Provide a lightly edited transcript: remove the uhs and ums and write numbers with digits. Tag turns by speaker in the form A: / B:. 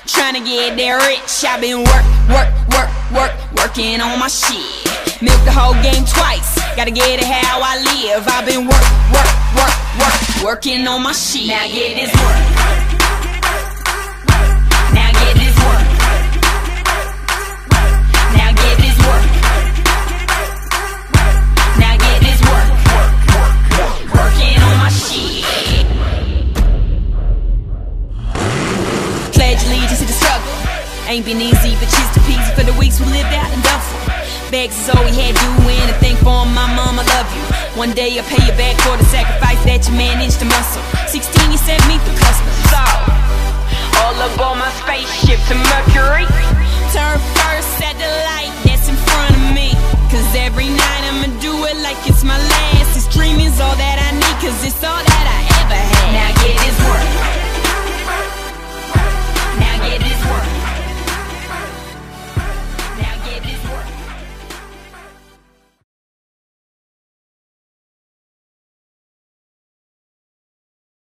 A: tryna get that rich. I been working on my shit. Milk the whole game twice, gotta get it how I live. I been working on my shit. Now get this work. Now get this work. Now get this work. Now get this work. Working on my shit. Pledge allegiance to the struggle. Ain't been easy, but cheers to peasy for the weeks we lived out in Duffel. Begs is all we had, do anything for my mama, love you. One day I'll pay you back for the sacrifice that you managed to muscle. 16 you set me for customs. So, all aboard my spaceship to Mercury. Turn first at the light that's in front of me. Cause every night I'ma do it like it's my life.